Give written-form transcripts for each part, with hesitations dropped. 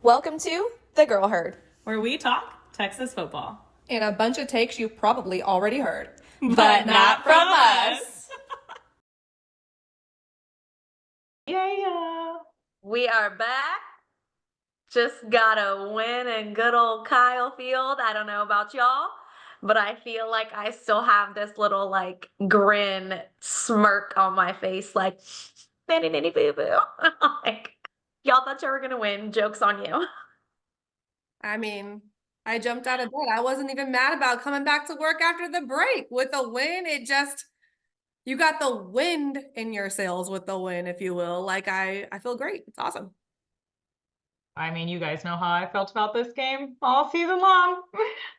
Welcome to The Girl Herd, where we talk Texas football. and a bunch of takes you probably already heard. But not from us. Yeah. We are back. Just got a win in good old Kyle Field. I don't know about y'all, but I feel like I still have this little grin smirk on my face, like nanny nanny boo boo. Like y'all thought you were gonna win. Joke's on you. I mean, I jumped out of bed. I wasn't even mad about coming back to work after the break. With a win, you got the wind in your sails with the win, if you will. Like I feel great. It's awesome. I mean, you guys know how I felt about this game all season long.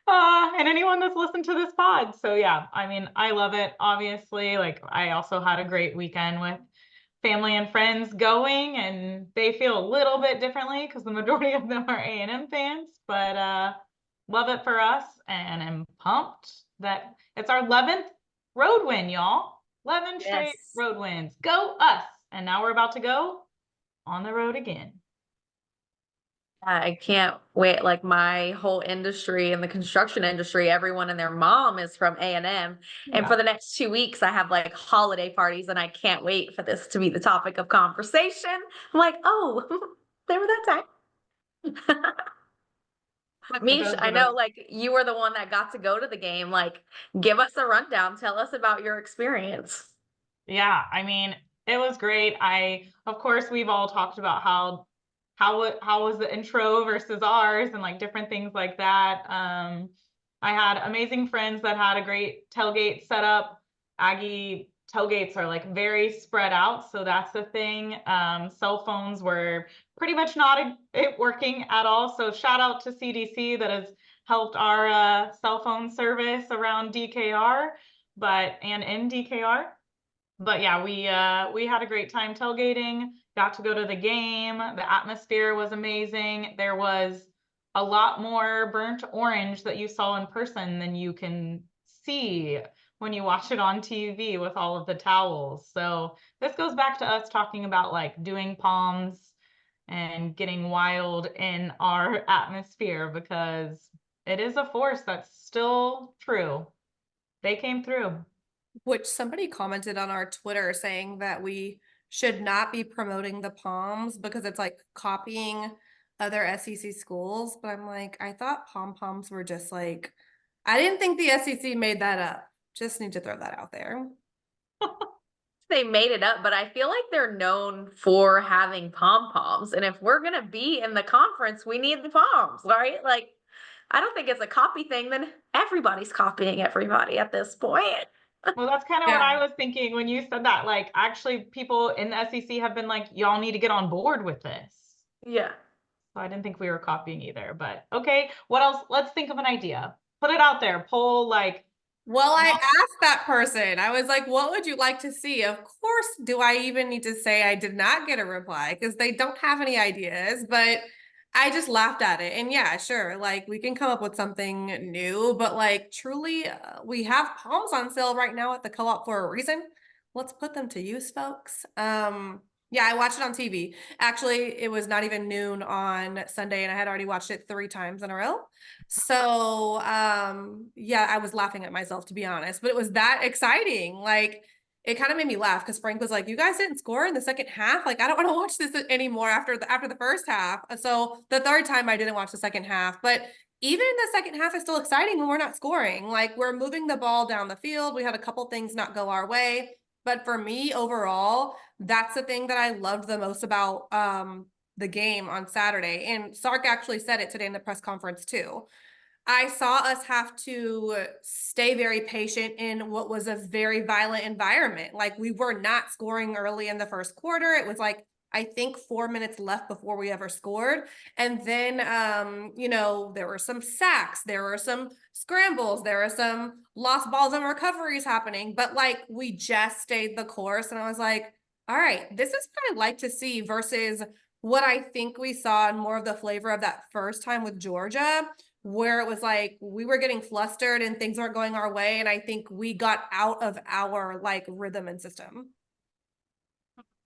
And anyone that's listened to this pod. So yeah, I mean, I love it. Obviously, I also had a great weekend with family and friends going, and they feel a little bit differently because the majority of them are A&M fans, but love it for us, and I'm pumped that it's our 11th road win, y'all. 11 straight Yes. road wins. Go us. And now we're about to go on the road again. I can't wait. Like my whole industry in the construction industry, everyone and their mom is from A&M. And for the next 2 weeks, I have like holiday parties, and I can't wait for this to be the topic of conversation. I'm like, oh, they were that time. Mish, I know like you were the one that got to go to the game. Like, give us a rundown. Tell us about your experience. Yeah, I mean, it was great. Of course, we've all talked about how was the intro versus ours and like different things like that. I had amazing friends that had a great tailgate setup. Aggie tailgates are like very spread out, so that's the thing. Cell phones were pretty much not working at all. So shout out to CDC that has helped our cell phone service around DKR, and in DKR. But yeah, we had a great time tailgating, got to go to the game. The atmosphere was amazing. There was a lot more burnt orange that you saw in person than you can see when you watch it on TV with all of the towels. So this goes back to us talking about like doing palms and getting wild in our atmosphere, because it is a force that's still true. They came through. Which somebody commented on our Twitter saying that we should not be promoting the Palms because it's like copying other SEC schools. But I'm like, I thought pom poms were just like, I didn't think the SEC made that up. Just need to throw that out there. They made it up, but I feel like they're known for having pom poms. And if we're going to be in the conference, we need the poms, right? Like, I don't think it's a copy thing. Then everybody's copying everybody at this point. Well, that's kind of what I was thinking when you said that. Like, actually, people in the SEC have been like, y'all need to get on board with this. Yeah. So I didn't think we were copying either. But okay, what else? Let's think of an idea. Put it out there. Poll, like, Well, I asked that person, I was like, what would you like to see? Of course, do I even need to say I did not get a reply because they don't have any ideas, but I just laughed at it. And yeah, sure, like we can come up with something new, but like truly, we have palms on sale right now at the co-op for a reason. Let's put them to use, folks. Yeah, I watched it on TV. Actually, it was not even noon on Sunday, and I had already watched it 3 times in a row. So, yeah, I was laughing at myself, to be honest, but it was that exciting. Like, it kind of made me laugh because Frank was like, "You guys didn't score in the second half. Like, I don't want to watch this anymore after the first half." So the third time I didn't watch the second half, but even in the second half is still exciting when we're not scoring. Like, we're moving the ball down the field. We had a couple things not go our way, but for me overall, that's the thing that I loved the most about the game on Saturday. And Sark actually said it today in the press conference too. I saw us have to stay very patient in what was a very violent environment. Like, we were not scoring early in the first quarter. It was like, I think 4 minutes left before we ever scored. And then, there were some sacks, there were some scrambles, there were some lost balls and recoveries happening, but like, we just stayed the course. And I was like, all right, this is what I like to see versus what I think we saw and more of the flavor of that first time with Georgia, where it was like we were getting flustered and things weren't going our way. And I think we got out of our like rhythm and system.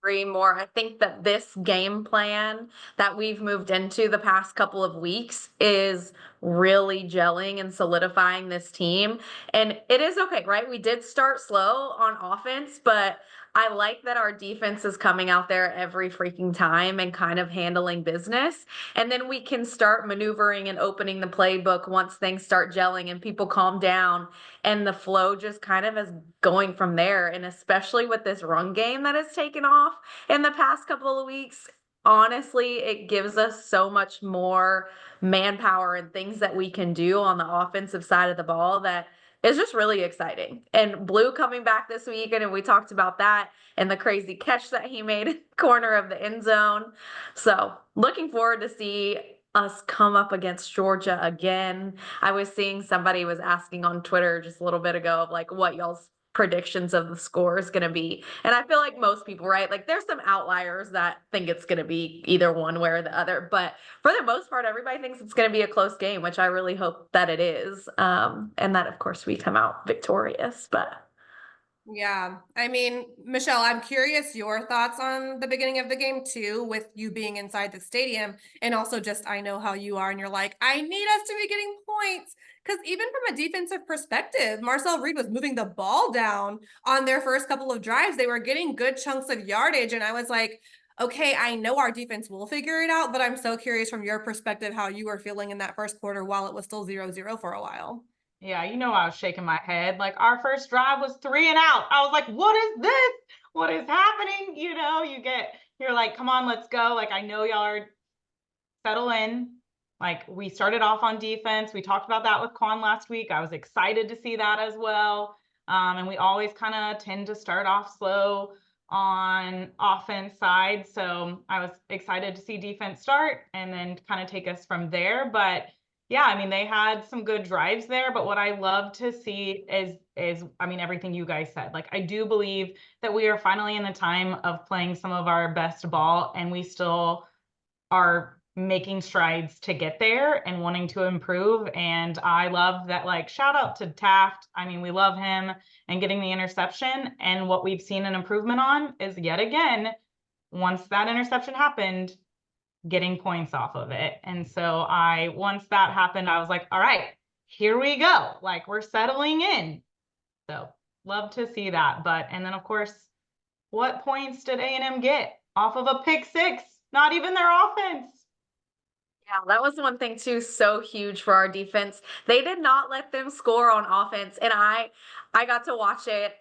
agree more. I think that this game plan that we've moved into the past couple of weeks is really gelling and solidifying this team. And it is okay, right? We did start slow on offense, but I like that our defense is coming out there every freaking time and kind of handling business. And then we can start maneuvering and opening the playbook once things start gelling and people calm down, and the flow just kind of is going from there. And especially with this run game that has taken off in the past couple of weeks, honestly, it gives us so much more manpower and things that we can do on the offensive side of the ball that is just really exciting. And Blue coming back this weekend, and we talked about that and the crazy catch that he made in the corner of the end zone. So looking forward to see us come up against Georgia again. I was seeing somebody was asking on Twitter just a little bit ago of like what y'all's predictions of the score is going to be. And I feel like most people, right? Like there's some outliers that think it's going to be either one way or the other, but for the most part, everybody thinks it's going to be a close game, which I really hope that it is. And that of course we come out victorious, but Yeah. I mean, Michelle, I'm curious your thoughts on the beginning of the game too, with you being inside the stadium. And also just, I know how you are and you're like, I need us to be getting points. Because even from a defensive perspective, Marcel Reed was moving the ball down on their first couple of drives. They were getting good chunks of yardage. And I was like, okay, I know our defense will figure it out, but I'm so curious from your perspective how you were feeling in that first quarter while it was still 0-0 for a while. Yeah, I was shaking my head. Like our first drive was 3 and out. I was like, what is this? What is happening? You're like, come on, let's go. Like, I know y'all are settle in. Like we started off on defense. We talked about that with Quan last week. I was excited to see that as well. And we always kind of tend to start off slow on offense side. So I was excited to see defense start and then kind of take us from there. But yeah, I mean, they had some good drives there, but what I love to see is I mean, everything you guys said. Like, I do believe that we are finally in the time of playing some of our best ball, and we still are making strides to get there and wanting to improve. And I love that, like, shout out to Taft. I mean, we love him and getting the interception. And what we've seen an improvement on is yet again, once that interception happened, getting points off of it. And so once that happened, I was like, all right, here we go. Like we're settling in. So love to see that. And then of course, what points did A&M get off of a pick six? Not even their offense. yeah, that was one thing too, so huge for our defense. They did not let them score on offense. And I got to watch it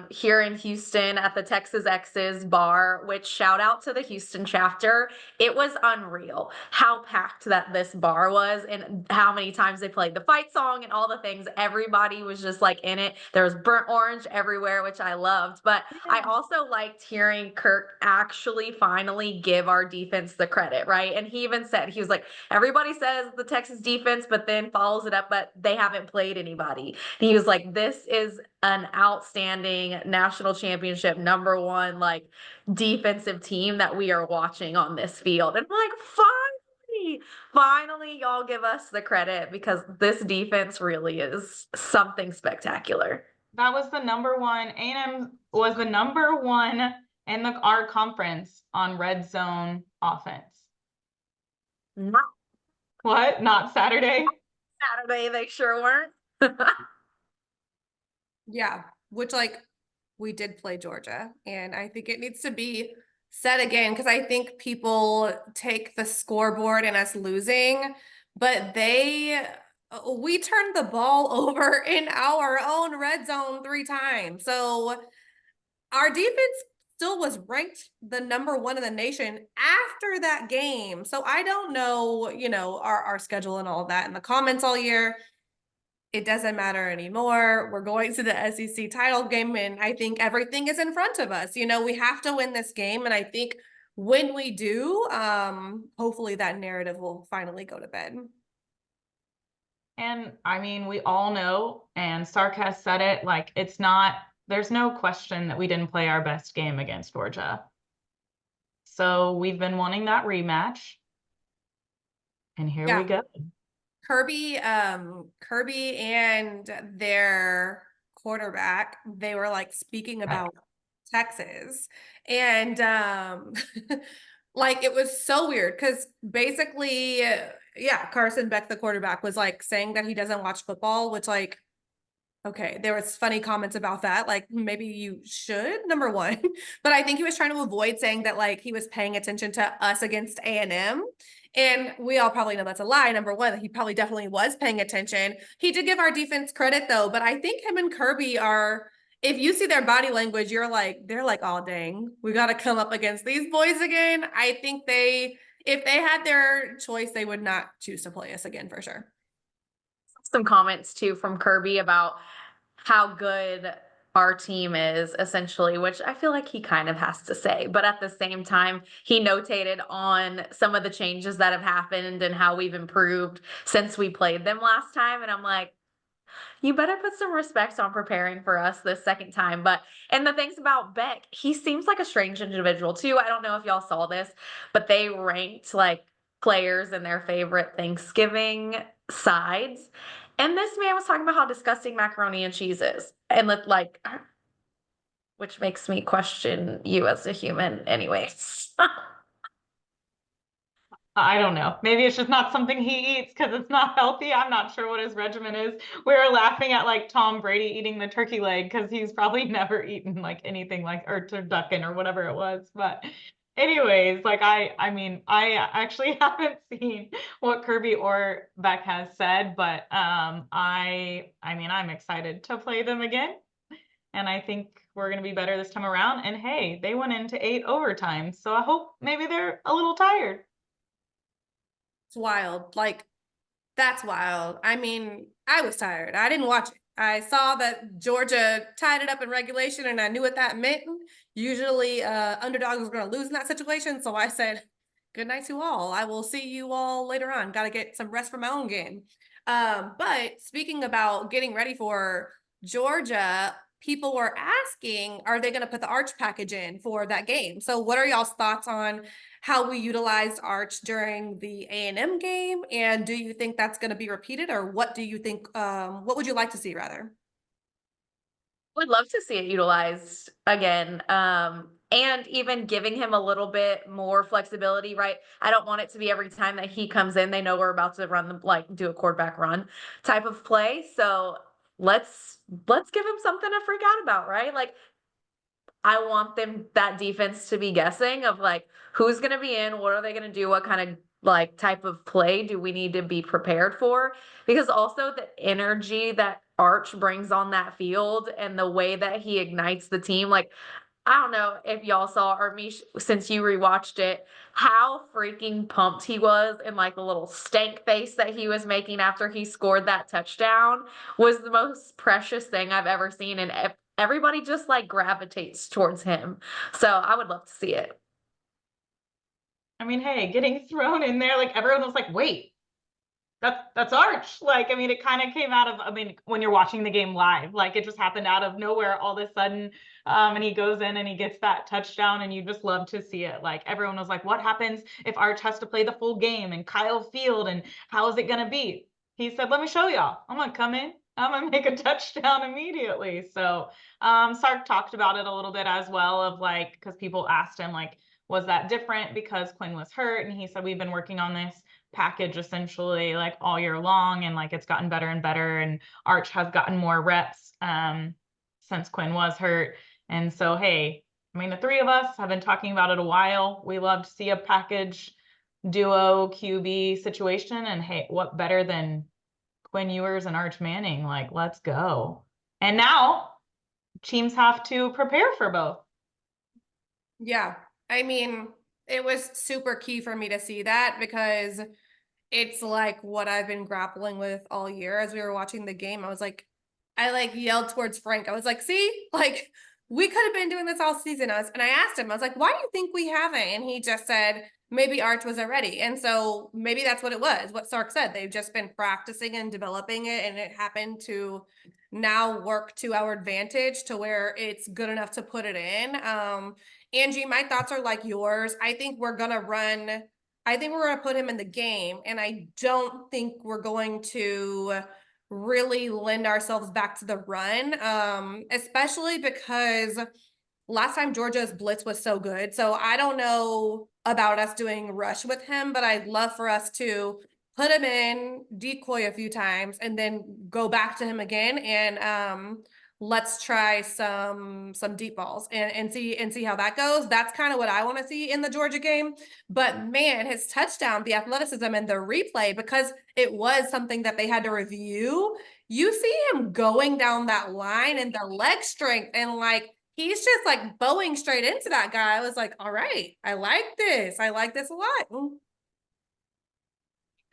here in Houston at the Texas X's bar, which shout out to the Houston chapter. It was unreal how packed that this bar was and how many times they played the fight song and all the things. Everybody was just like in it. There was burnt orange everywhere, which I loved. But I also liked hearing Kirk actually finally give our defense the credit, right? And he even said, he was like, everybody says the Texas defense, but then follows it up, but they haven't played anybody. And he was like, this is an outstanding national championship #1 like defensive team that we are watching on this field. And I'm like, finally y'all give us the credit, because this defense really is something spectacular. That was the #1. A&M was the #1 in our conference on red zone offense. Not What? Not Saturday? Saturday, they sure weren't. Yeah, which like we did play Georgia, and I think it needs to be said again because I think people take the scoreboard and us losing, but we turned the ball over in our own red zone 3 times. So our defense still was ranked the #1 in the nation after that game. So I don't know, our schedule and all that in the comments all year. It doesn't matter anymore. We're going to the SEC title game, and I think everything is in front of us. We have to win this game, and I think when we do, hopefully that narrative will finally go to bed. And I mean, we all know, and Sark has said it, like there's no question that we didn't play our best game against Georgia. So we've been wanting that rematch. And here we go. Kirby and their quarterback, they were like speaking about Texas. And like it was so weird because basically, yeah, Carson Beck, the quarterback, was like saying that he doesn't watch football, which like, okay, there was funny comments about that. Like maybe you should, number one. But I think he was trying to avoid saying that like he was paying attention to us against A&M. And we all probably know that's a lie. Number one, he probably definitely was paying attention. He did give our defense credit though, but I think him and Kirby are, if you see their body language, you're like, they're like, oh dang, we got to come up against these boys again. I think if they had their choice, they would not choose to play us again for sure. Some comments too from Kirby about how good our team is, essentially, which I feel like he kind of has to say. But at the same time, he notated on some of the changes that have happened and how we've improved since we played them last time. And I'm like, you better put some respect on preparing for us this second time. But, and the things about Beck, he seems like a strange individual too. I don't know if y'all saw this, but they ranked like players and their favorite Thanksgiving sides. And this man was talking about how disgusting macaroni and cheese is. And like, which makes me question you as a human, anyways. I don't know. Maybe it's just not something he eats because it's not healthy. I'm not sure what his regimen is. We were laughing at like Tom Brady eating the turkey leg because he's probably never eaten like anything like or turducken or whatever it was. But anyways, like I mean, I actually haven't seen what Kirby or Beck has said, but I mean, I'm excited to play them again. And I think we're going to be better this time around. And hey, they went into 8 overtimes. So I hope maybe they're a little tired. It's wild. Like, that's wild. I mean, I was tired. I didn't watch it. I saw that Georgia tied it up in regulation, and I knew what that meant. Usually, underdogs were going to lose in that situation. So I said, good night to all. I will see you all later on. Got to get some rest for my own game. But speaking about getting ready for Georgia, people were asking, are they going to put the Arch package in for that game? So what are y'all's thoughts on how we utilized Arch during the A&M game? And do you think that's going to be repeated, or what do you think, what would you like to see rather? Would love to see it utilized again. And even giving him a little bit more flexibility, right? I don't want it to be every time that he comes in, they know we're about to run the like do a quarterback run type of play. So let's give him something to freak out about, right? Like I want that defense to be guessing of like who's going to be in, what are they going to do, what kind of like type of play do we need to be prepared for? Because also the energy that Arch brings on that field and the way that he ignites the team, like I don't know if y'all saw or me since you rewatched it, how freaking pumped he was and like the little stank face that he was making after he scored that touchdown was the most precious thing I've ever seen. And everybody just like gravitates towards him. So I would love to see it. I mean, hey, getting thrown in there, like everyone was like, wait, that's Arch. Like, I mean, it kind of came out of, I mean, when you're watching the game live, like it just happened out of nowhere all of a sudden. And he goes in and he gets that touchdown, and you just love to see it. Like everyone was like, what happens if Arch has to play the full game and Kyle Field, and how is it gonna be? He said, let me show y'all. I'm gonna come in, I'm gonna make a touchdown immediately. So Sark talked about it a little bit as well, of like, because people asked him like, was that different because Quinn was hurt? And he said, we've been working on this package essentially like all year long, and like it's gotten better and better, and Arch has gotten more reps since Quinn was hurt. And so hey, I mean, the three of us have been talking about it a while. We love to see a package duo QB situation, and hey, what better than Quinn Ewers and Arch Manning? Like, let's go. And now teams have to prepare for both. Yeah. I mean, it was super key for me to see that because it's like what I've been grappling with all year as we were watching the game. I like yelled towards Frank. I was like, see, like we could have been doing this all season. And I asked him, I was like, why do you think we haven't? And he just said, maybe Arch wasn't ready. And so maybe that's what it was, what Sark said. They've just been practicing and developing it, and it happened to now work to our advantage to where it's good enough to put it in. Angie, my thoughts are like yours. I think we're going to put him in the game, and I don't think we're going to really lend ourselves back to the run, especially because last time Georgia's blitz was so good. So I don't know about us doing rush with him, but I'd love for us to put him in, decoy a few times, and then go back to him again. And let's try some deep balls and see how that goes. That's kind of what I want to see in the Georgia game. But man, his touchdown, the athleticism and the replay, because it was something that they had to review. You see him going down that line and the leg strength, and like he's just like bowing straight into that guy. I was like, all right, I like this. I like this a lot.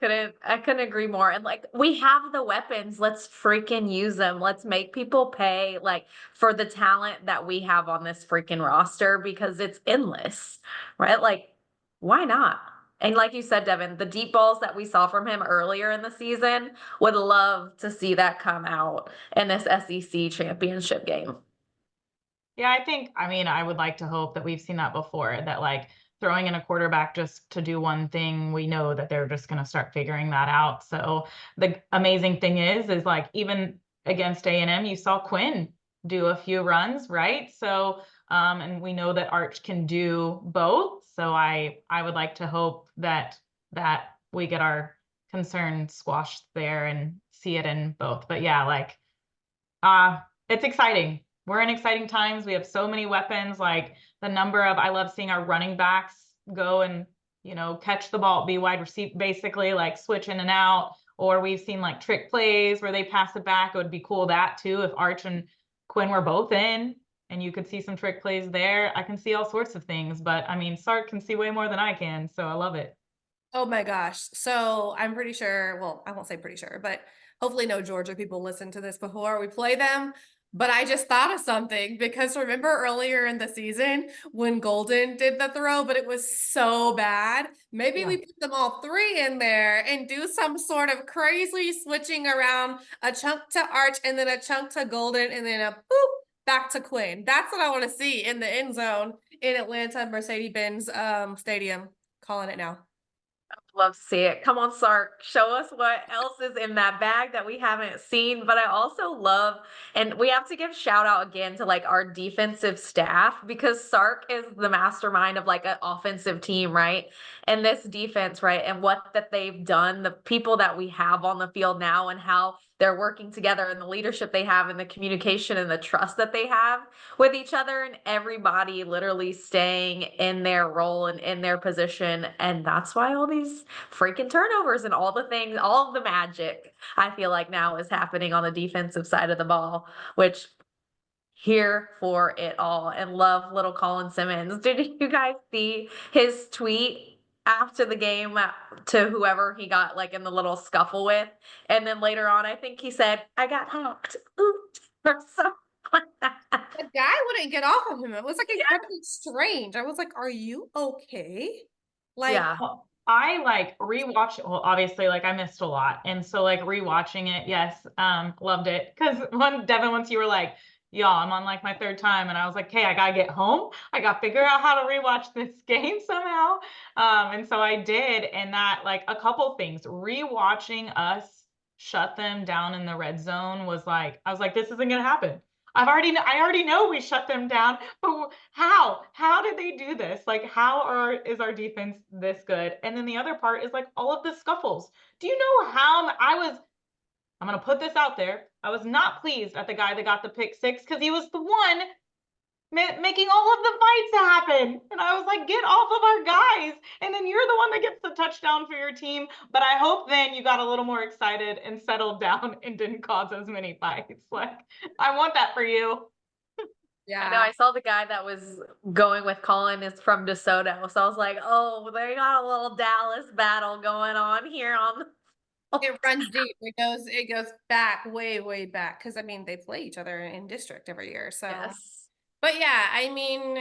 I couldn't agree more. And like we have the weapons, let's freaking use them. Let's make people pay like for the talent that we have on this freaking roster because it's endless, right? Like, why not? And like you said, Devin, the deep balls that we saw from him earlier in the season, would love to see that come out in this SEC championship game. Yeah, I mean, I would like to hope that we've seen that before, that like throwing in a quarterback just to do one thing, we know that they're just going to start figuring that out. So the amazing thing is like even against A&M, you saw Quinn do a few runs, right? So, and we know that Arch can do both. So I would like to hope that we get our concerns squashed there and see it in both. But yeah, like, it's exciting. We're in exciting times. We have so many weapons, like the number of, I love seeing our running backs go and, catch the ball, be wide receiver, basically like switch in and out. Or we've seen like trick plays where they pass it back. It would be cool that too, if Arch and Quinn were both in and you could see some trick plays there. I can see all sorts of things, but I mean, Sark can see way more than I can. So I love it. Oh my gosh. So I'm pretty sure, well, I won't say pretty sure, but hopefully no Georgia people listen to this before we play them. But I just thought of something because remember earlier in the season when Golden did the throw, but it was so bad. Maybe we put them all three in there and do some sort of crazy switching around, a chunk to Arch and then a chunk to Golden and then a boop back to Quinn. That's what I want to see in the end zone in Atlanta Mercedes-Benz Stadium. Calling it now. Love to see it. Come on, Sark. Show us what else is in that bag that we haven't seen. But I also love, and we have to give shout out again to like our defensive staff because Sark is the mastermind of like an offensive team, right? And this defense, right? And what that they've done, the people that we have on the field now and how they're working together and the leadership they have and the communication and the trust that they have with each other and everybody literally staying in their role and in their position. And that's why all these freaking turnovers and all the things, all of the magic, I feel like now is happening on the defensive side of the ball, which here for it all and love little Colin Simmons. Did you guys see his tweet after the game to whoever he got like in the little scuffle with? And then later on, I think he said, I got hacked. Oops. Or something like that. The guy wouldn't get off of him. It was like incredibly strange. I was like, are you okay? Like, Yeah. Well, I like rewatch, well, obviously, like I missed a lot. And so like rewatching it, yes, loved it. Cause Devin, once you were like, y'all, I'm on like my third time. And I was like, hey, I gotta get home. I gotta figure out how to rewatch this game somehow. And so I did. And that like a couple things, rewatching us shut them down in the red zone was like, I was like, this isn't gonna happen. I already know we shut them down, but how did they do this? Like, is our defense this good? And then the other part is like all of the scuffles. Do you know how I'm going to put this out there. I was not pleased at the guy that got the pick six because he was the one making all of the fights happen. And I was like, get off of our guys. And then you're the one that gets the touchdown for your team. But I hope then you got a little more excited and settled down and didn't cause as many fights. Like, I want that for you. Yeah. I know I saw the guy that was going with Colin is from DeSoto. So I was like, oh, they got a little Dallas battle going on here on it runs deep. It goes back, way, way back. Cause I mean, they play each other in district every year. So, yes. But yeah, I mean,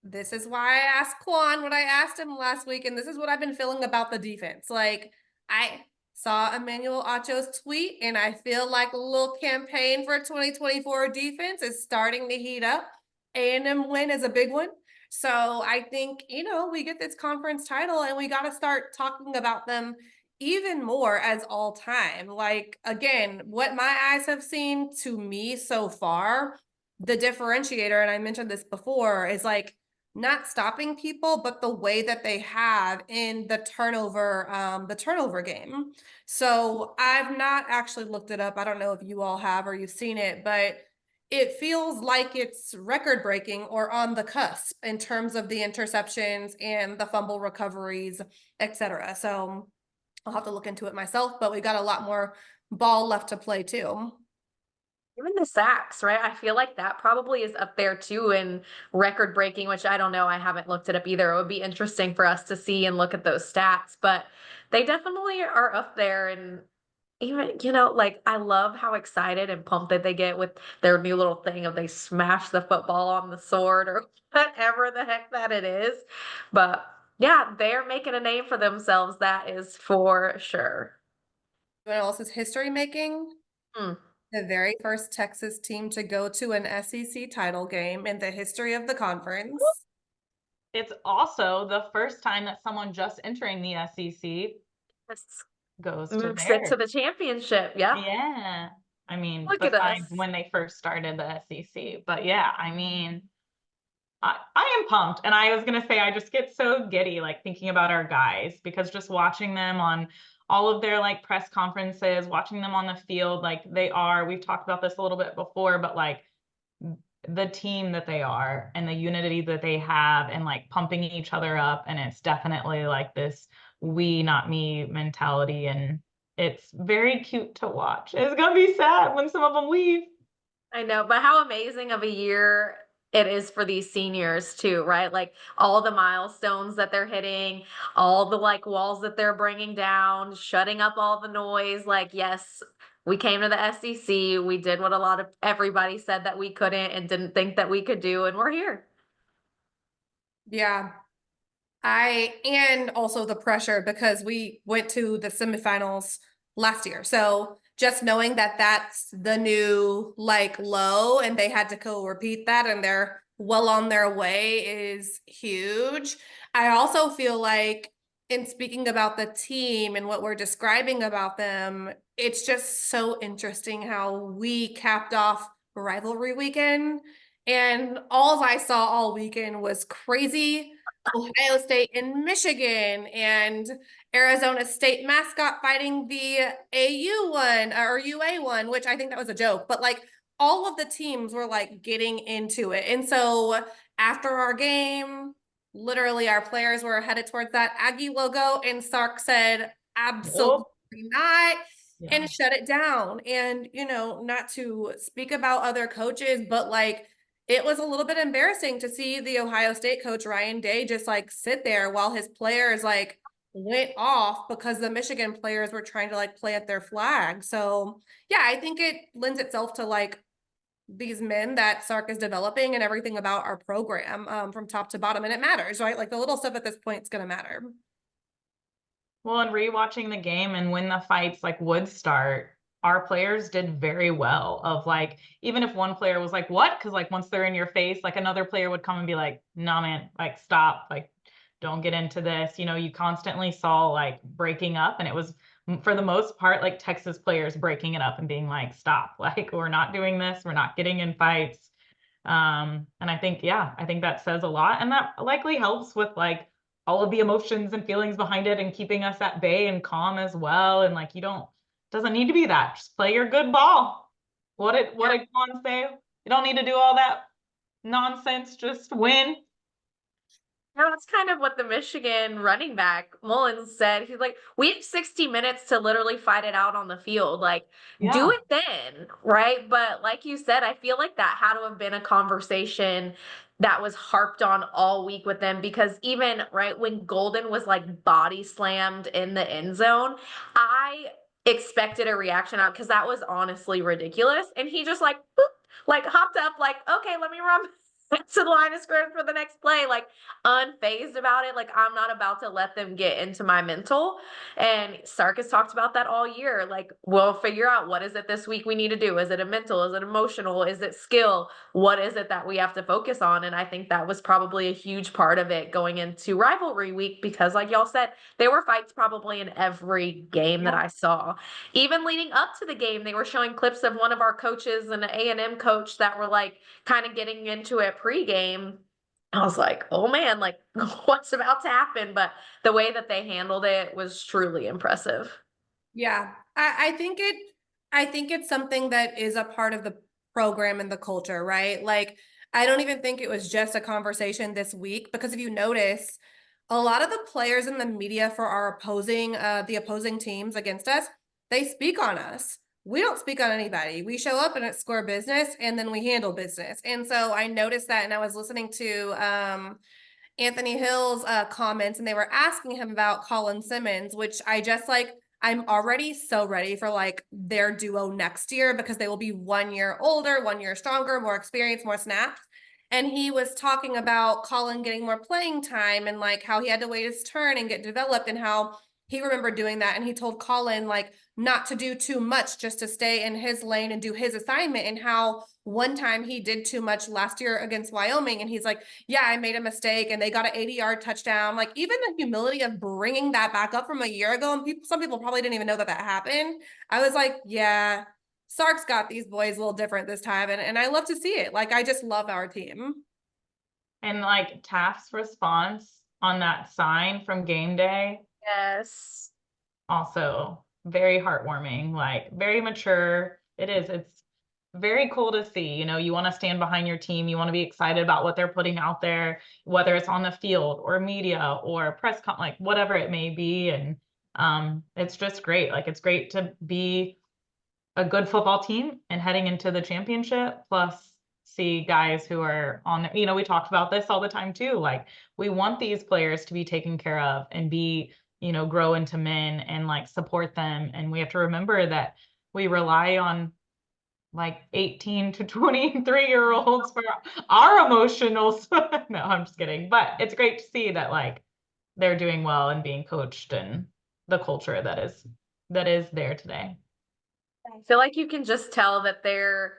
this is why I asked Quan what I asked him last week. And this is what I've been feeling about the defense. Like, I saw Emmanuel Acho's tweet, and I feel like a little campaign for 2024 defense is starting to heat up. A&M win is a big one. So I think, we get this conference title and we got to start talking about them even more as all time. Like, again, what my eyes have seen to me so far, the differentiator, and I mentioned this before, is like not stopping people, but the way that they have in the turnover game. So I've not actually looked it up. I don't know if you all have or you've seen it, but it feels like it's record breaking or on the cusp in terms of the interceptions and the fumble recoveries, etc. So I'll have to look into it myself, but we got a lot more ball left to play too. Even the sacks, right? I feel like that probably is up there too in record breaking, which I don't know. I haven't looked it up either. It would be interesting for us to see and look at those stats, but they definitely are up there. And even, like I love how excited and pumped that they get with their new little thing of they smash the football on the sword or whatever the heck that it is. But yeah, they're making a name for themselves. That is for sure. What else is history making? Hmm. The very first Texas team to go to an SEC title game in the history of the conference. It's also the first time that someone just entering the SEC This goes to moves it to there. the championship. Yep. Yeah. I mean, Look at us. besides when they first started the SEC. But yeah, I mean, I am pumped. And I was gonna say I just get so giddy like thinking about our guys because just watching them on all of their like press conferences, watching them on the field, like we've talked about this a little bit before, but like the team that they are and the unity that they have and like pumping each other up. And it's definitely like this we, not me mentality. And it's very cute to watch. It's gonna be sad when some of them leave. I know, but how amazing of a year it is for these seniors too, right? Like all the milestones that they're hitting, all the like walls that they're bringing down, shutting up all the noise. Like, yes, we came to the SEC, we did what a lot of everybody said that we couldn't and didn't think that we could do, and we're here. Yeah. And also the pressure because we went to the semifinals last year. So just knowing that that's the new like low and they had to go repeat that and they're well on their way is huge. I also feel like in speaking about the team and what we're describing about them, it's just so interesting how we capped off rivalry weekend. And all I saw all weekend was crazy Ohio State and Michigan and Arizona State mascot fighting the AU one or UA one, which I think that was a joke, but like all of the teams were like getting into it. And so after our game, literally our players were headed towards that Aggie logo, and Sark said, absolutely Oh, not, yeah. and shut it down. And, not to speak about other coaches, but like it was a little bit embarrassing to see the Ohio State coach Ryan Day just like sit there while his players like went off because the Michigan players were trying to like play at their flag. So yeah, I think it lends itself to like these men that Sark is developing and everything about our program from top to bottom. And it matters, right? Like the little stuff at this point is going to matter. Well, and rewatching the game and when the fights like would start, our players did very well. Of like, even if one player was like, "What?" Because like once they're in your face, like another player would come and be like, "Nah, man, like stop, like don't get into this." You constantly saw like breaking up, and it was for the most part like Texas players breaking it up and being like, "Stop, like we're not doing this, we're not getting in fights." And I think, yeah, I think that says a lot. And that likely helps with like all of the emotions and feelings behind it and keeping us at bay and calm as well. And like, doesn't need to be that. Just play your good ball. What did Quan say? You don't need to do all that nonsense. Just win. No, that's kind of what the Michigan running back Mullins said. He's like, we have 60 minutes to literally fight it out on the field. Like, do Yeah. it then, right? But like you said, I feel like that had to have been a conversation that was harped on all week with them because even right when Golden was like body slammed in the end zone, I expected a reaction out because that was honestly ridiculous. And he just like, boop, like hopped up, like, okay, let me run. to the line of scrimmage for the next play, like unfazed about it. Like I'm not about to let them get into my mental. And Sark has talked about that all year. Like we'll figure out what is it this week we need to do. Is it a mental? Is it emotional? Is it skill? What is it that we have to focus on? And I think that was probably a huge part of it going into rivalry week because, like y'all said, there were fights probably in every game that I saw. Even leading up to the game, they were showing clips of one of our coaches and an A&M coach that were like kind of getting into it pregame. I was like, oh man, like what's about to happen? But the way that they handled it was truly impressive. Yeah, I think it's something that is a part of the program and the culture, right? Like, I don't even think it was just a conversation this week because if you notice, a lot of the players in the media for our the opposing teams against us, they speak on us. We don't speak on anybody. We show up and it's score business and then we handle business. And so I noticed that and I was listening to Anthony Hill's comments and they were asking him about Colin Simmons, which I just like, I'm already so ready for like their duo next year because they will be 1 year older, 1 year stronger, more experience, more snaps. And he was talking about Colin getting more playing time and like how he had to wait his turn and get developed and how he remembered doing that. And he told Colin like not to do too much, just to stay in his lane and do his assignment. And how one time he did too much last year against Wyoming. And he's like, yeah, I made a mistake and they got an 80-yard touchdown. Like even the humility of bringing that back up from a year ago, and some people probably didn't even know that happened. I was like, yeah, Sark's got these boys a little different this time. And I love to see it. Like, I just love our team. And like Taft's response on that sign from game day, Yes. also very heartwarming, like very mature. It's very cool to see. You know, you want to stand behind your team, you want to be excited about what they're putting out there, whether it's on the field or media or like whatever it may be. And it's just great. Like it's great to be a good football team and heading into the championship, plus see guys who are on the, we talked about this all the time too. Like we want these players to be taken care of and be, grow into men and like support them. And we have to remember that we rely on like 18 to 23-year-olds for our emotionals. No, I'm just kidding. But it's great to see that like they're doing well and being coached and the culture that is there today. I feel like you can just tell that they're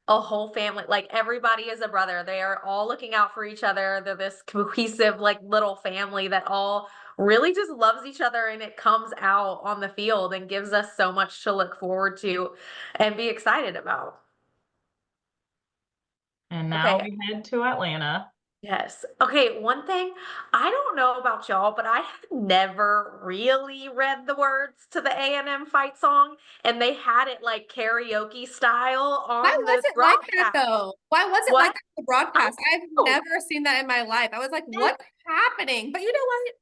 a whole family. Like everybody is a brother. They are all looking out for each other. They're this cohesive, like little family that all really just loves each other and it comes out on the field and gives us so much to look forward to and be excited about. And now Okay. we head to Atlanta. Yes. Okay, one thing I don't know about y'all, but I had never really read the words to the A&M fight song, and they had it like karaoke style Why on was the it like that broadcast. though? Why was it like What? that on the broadcast? I've Oh, never seen that in my life. I was like, yeah. what's happening? But you know what?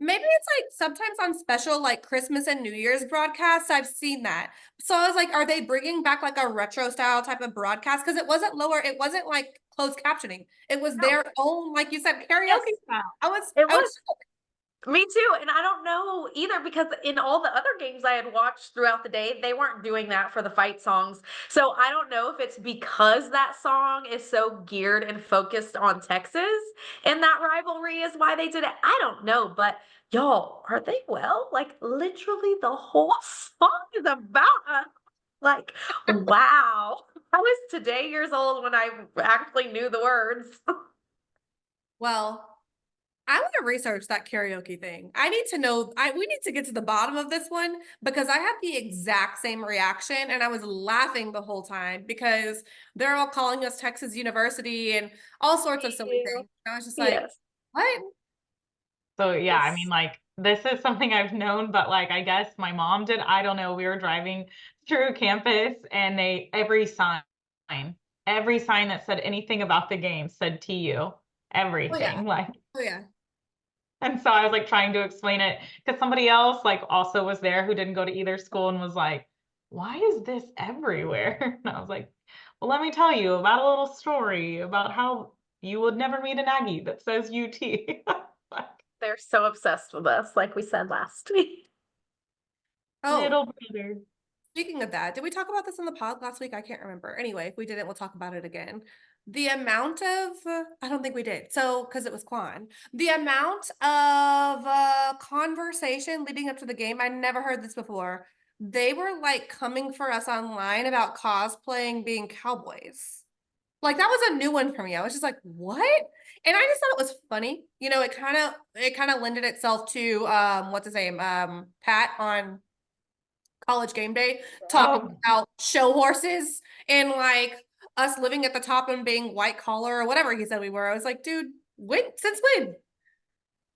Maybe it's like sometimes on special like Christmas and New Year's broadcasts, I've seen that. So I was like, are they bringing back like a retro style type of broadcast? Because it wasn't lower, it wasn't like closed captioning. It was No. their own, like you said, Yes, karaoke style. it I was was. Me too. And I don't know either because in all the other games I had watched throughout the day, they weren't doing that for the fight songs. So I don't know if it's because that song is so geared and focused on Texas and that rivalry is why they did it. I don't know, but y'all, are they well? Like literally the whole song is about us. Like, wow. I was today years old when I actually knew the words. well, I want to research that karaoke thing. I need to know. We need to get to the bottom of this one because I had the exact same reaction and I was laughing the whole time because they're all calling us Texas University and all sorts of silly Ew. things. I was just like, Yes. what? So yeah, I mean, Yes. like this is something I've known, but like I guess my mom did. I don't know. We were driving through campus and every sign that said anything about the game said TU. Oh yeah. Everything. Like, Oh yeah. and so I was like trying to explain it because somebody else like also was there who didn't go to either school and was like, why is this everywhere? And I was like, well, let me tell you about a little story about how you would never meet an Aggie that says UT. Like, They're so obsessed with us, like we said last week. Oh, little brother. speaking of that, did we talk about this in the pod last week? I can't remember. Anyway, if we didn't, we'll talk about it again. the amount of I don't think we did. So because it was Quan, the amount of conversation leading up to the game, I never heard this before. They were like coming for us online about cosplaying being cowboys. Like that was a new one for me. I was just like, what? And I just thought it was funny. You know, it kind of lended itself to what's his name? Pat on College Game Day talking Oh, about show horses and like us living at the top and being white collar or whatever he said we were. I was like, dude, since when?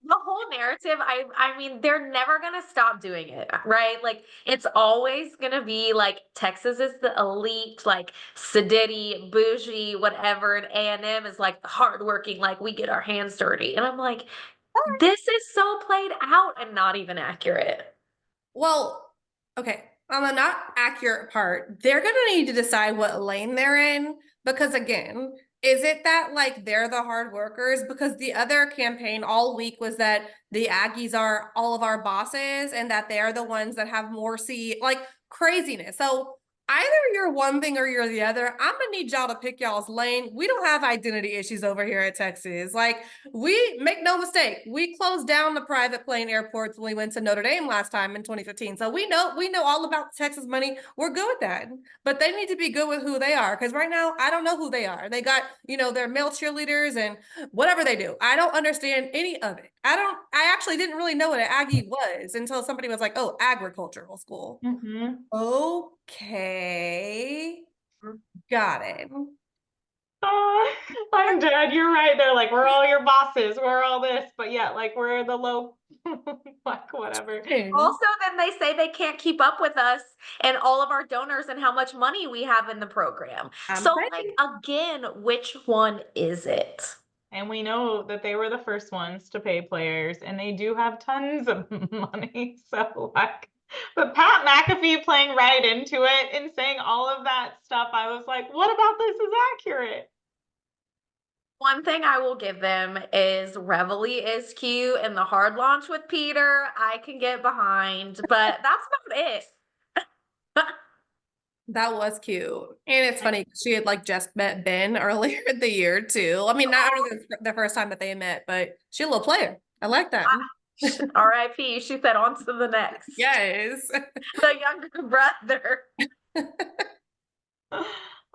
The whole narrative, I mean, they're never gonna stop doing it, right? Like it's always gonna be like Texas is the elite, like sedity, bougie, whatever, and A&M is like the hardworking, like we get our hands dirty. And I'm like, this is so played out and not even accurate. Well, okay. On the not accurate part, they're going to need to decide what lane they're in because, again, is it that like they're the hard workers? Because the other campaign all week was that the Aggies are all of our bosses and that they're the ones that have more like craziness. So either you're one thing or you're the other. I'm gonna need y'all to pick y'all's lane. We don't have identity issues over here at Texas. Like we make no mistake, we closed down the private plane airports when we went to Notre Dame last time in 2015. So we know all about Texas money. We're good with that. But they need to be good with who they are. Because right now, I don't know who they are. They got, their male cheerleaders and whatever they do. I don't understand any of it. I actually didn't really know what an Aggie was until somebody was like, oh, agricultural school. mm-hmm. Okay. Got it. Oh, I'm dead. You're right. They're like, we're all your bosses. We're all this, but yeah, like we're the low, like whatever. Also, then they say they can't keep up with us and all of our donors and how much money we have in the program. I'm So, like, saying. again, which one is it? And we know that they were the first ones to pay players, and they do have tons of money. So, like, but Pat McAfee playing right into it and saying all of that stuff, I was like, what about this is accurate? One thing I will give them is Reveille is cute and the hard launch with Peter, I can get behind, but that's about it. That was cute. And it's funny, she had like just met Ben earlier in the year too. I mean, not the first time that they met, but she's a little player. I like that. RIP, she said on to the next. Yes. The younger brother.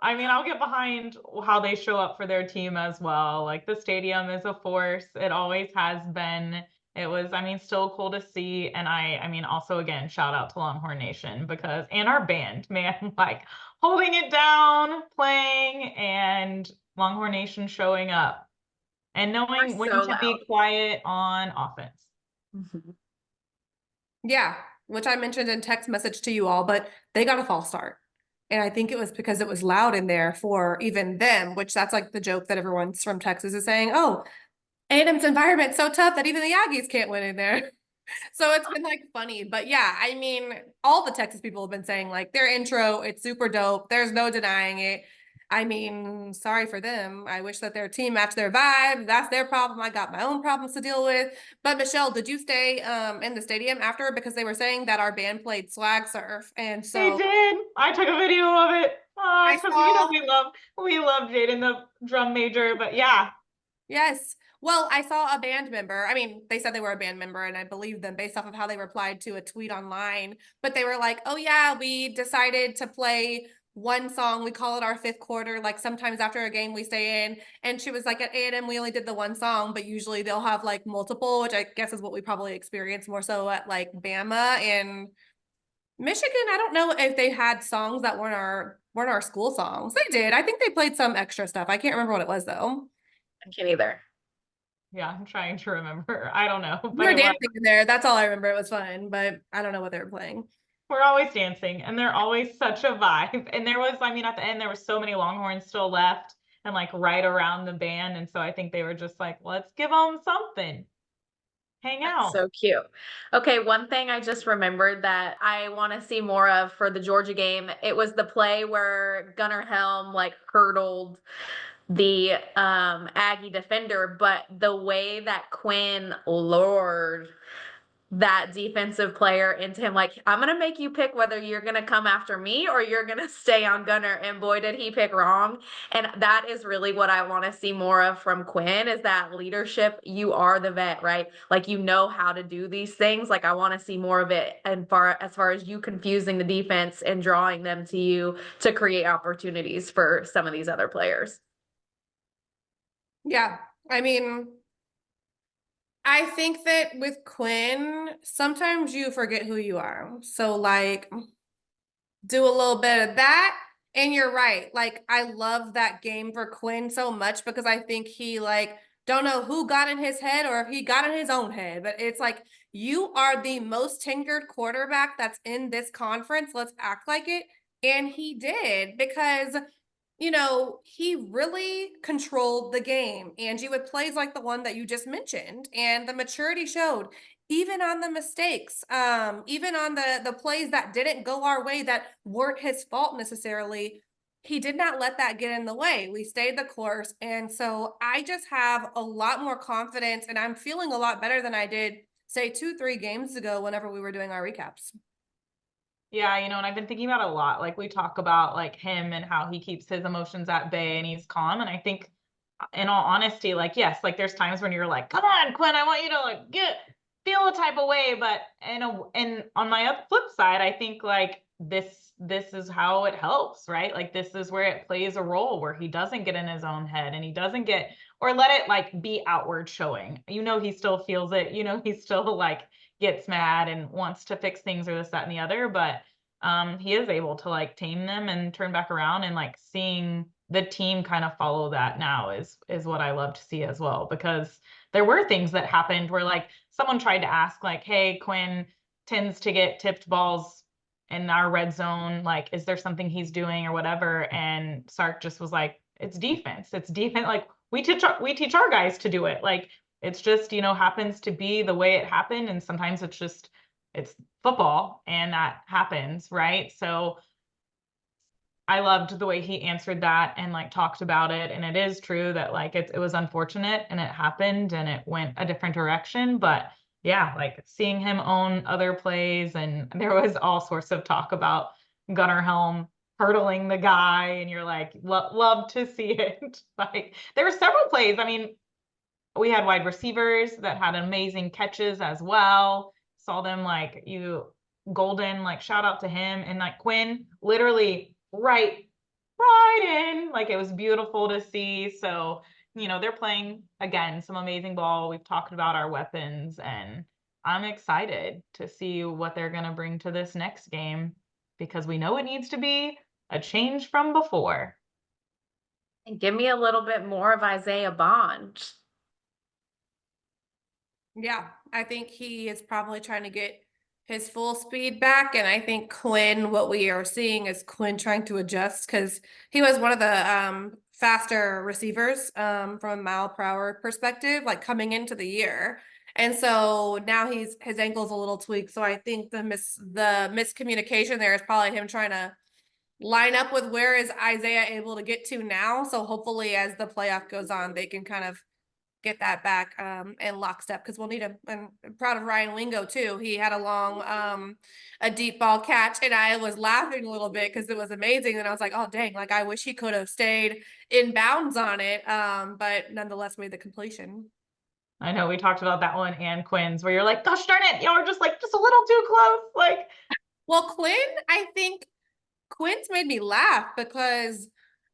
I mean, I'll get behind how they show up for their team as well. Like the stadium is a force. It always has been. It was, I mean, still cool to see. And I mean, also again, shout out to Longhorn Nation because, and our band, man, like holding it down, playing, and Longhorn Nation showing up and They're knowing when so to be loud. quiet on offense. Mhm. Yeah, which I mentioned in text message to you all, but they got a false start. And I think it was because it was loud in there for even them, which that's like the joke that everyone's from Texas is saying, oh, A&M's environment's so tough that even the Aggies can't win in there. So it's been like funny, but yeah, I mean, all the Texas people have been saying like their intro, it's super dope. There's no denying it. I mean, sorry for them. I wish that their team matched their vibe. That's their problem. I got my own problems to deal with. But Michelle, did you stay in the stadium after? Because they were saying that our band played swag surf. And They so did. I took a video of it. I Because saw, we love Jaden, the drum major. But yeah, yes. Well, I saw a band member. I mean, they said they were a band member, and I believe them based off of how they replied to a tweet online. But they were like, oh, yeah, we decided to play one song. We call it our fifth quarter. Like sometimes after a game, we stay in. And she was like, at A&M, we only did the one song, but usually they'll have like multiple, which I guess is what we probably experience more so at like Bama and Michigan. I don't know if they had songs that weren't our school songs. They did. I think they played some extra stuff. I can't remember what it was though. I can't either. yeah, I'm trying to remember. I don't know, We but were it was. dancing in there. That's all I remember. It was fun, but I don't know what they were playing. We're always dancing, and they're always such a vibe. And there was, I mean, at the end, there were so many Longhorns still left, and like right around the band, and so I think they were just like, let's give them something, hang That's out. so cute. Okay, one thing I just remembered that I want to see more of for the Georgia game, it was the play where Gunnar Helm like hurdled the Aggie defender, but the way that Quinn, Lord, that defensive player into him, like, I'm gonna make you pick whether you're gonna come after me or you're gonna stay on Gunner. And boy, did he pick wrong. And that is really what I want to see more of from Quinn, is that leadership. You are the vet, right? Like, you know how to do these things. Like, I want to see more of it, and as far as you confusing the defense and drawing them to you to create opportunities for some of these other players. Yeah. I mean, I think that with Quinn, sometimes you forget who you are. So like do a little bit of that. And you're right. Like I love that game for Quinn so much because I think he like don't know who got in his head or if he got in his own head, but it's like you are the most tenured quarterback that's in this conference. Let's act like it. And he did because he really controlled the game, Angie, with plays like the one that you just mentioned, and the maturity showed even on the mistakes, even on the plays that didn't go our way that weren't his fault necessarily. He did not let that get in the way. We stayed the course. And so I just have a lot more confidence and I'm feeling a lot better than I did, say, 2, 3 games ago whenever we were doing our recaps. Yeah, and I've been thinking about it a lot. Like we talk about like him and how he keeps his emotions at bay and he's calm. And I think in all honesty, like, yes, like there's times when you're like, come on, Quinn, I want you to like feel a type of way. But and on my flip side, I think like this is how it helps, right? Like this is where it plays a role where he doesn't get in his own head and he doesn't get or let it like be outward showing. He still feels it, he still like gets mad and wants to fix things or this, that, and the other. But he is able to like tame them and turn back around, and like seeing the team kind of follow that now is what I love to see as well, because there were things that happened where like someone tried to ask like, hey, Quinn tends to get tipped balls in our red zone, like is there something he's doing or whatever, and Sark just was like, it's defense, like we teach our guys to do it, like it's just happens to be the way it happened, and sometimes it's football and that happens, right? So I loved the way he answered that and like talked about it. And it is true that like it was unfortunate and it happened and it went a different direction. But yeah, like seeing him own other plays, and there was all sorts of talk about Gunnar Helm hurdling the guy, and you're like, love to see it. Like there were several plays. I mean, we had wide receivers that had amazing catches as well. Saw them like Golden, like shout out to him, and like Quinn literally right in. Like it was beautiful to see. So, they're playing again some amazing ball. We've talked about our weapons, and I'm excited to see what they're going to bring to this next game, because we know it needs to be a change from before. And give me a little bit more of Isaiah Bond. Yeah, I think he is probably trying to get his full speed back. And I think Quinn, what we are seeing is Quinn trying to adjust because he was one of the faster receivers from a mile per hour perspective, like coming into the year. And so now his ankle's a little tweaked. So I think the miscommunication there is probably him trying to line up with where is Isaiah able to get to now. So hopefully as the playoff goes on, they can kind of get that back in lockstep, because we'll need him. And I'm proud of Ryan Wingo too. He had a deep ball catch, and I was laughing a little bit because it was amazing. And I was like, oh dang, like I wish he could have stayed in bounds on it. But nonetheless made the completion. I know we talked about that one and Quinn's, where you're like, gosh darn it, y'all are just like just a little too close. Like, Well, I think Quinn's made me laugh because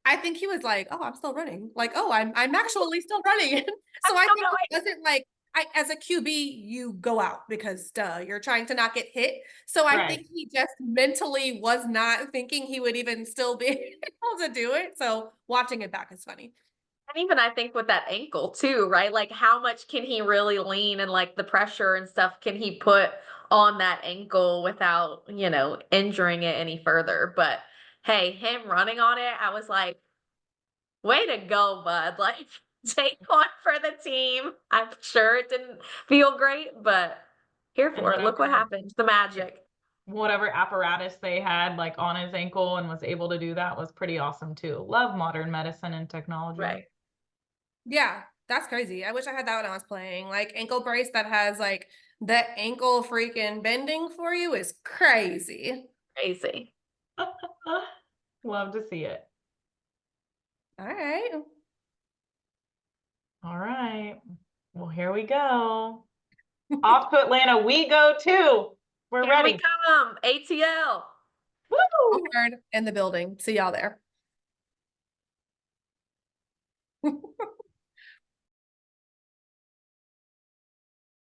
I think he was like, "Oh, I'm still running." Like, "Oh, I'm actually still running." So I think it wasn't like as a QB, you go out because you're trying to not get hit. So I right. think he just mentally was not thinking he would even still be able to do it. So watching it back is funny. And even I think with that ankle too, right? Like how much can he really lean, and like the pressure and stuff can he put on that ankle without, injuring it any further? But hey, him running on it, I was like, way to go, bud. Like take one for the team. I'm sure it didn't feel great, but here And for it. Look what happened. The magic. whatever apparatus they had like on his ankle and was able to do that was pretty awesome too. Love modern medicine and technology. Right. Yeah, that's crazy. I wish I had that when I was playing. Like ankle brace that has like that ankle freaking bending for you is crazy. Crazy. Love to see it. All right. All right. Well, here we go. Off to Atlanta we go too. We're Here ready. we come. ATL. Woo! Hard in the building. See y'all there.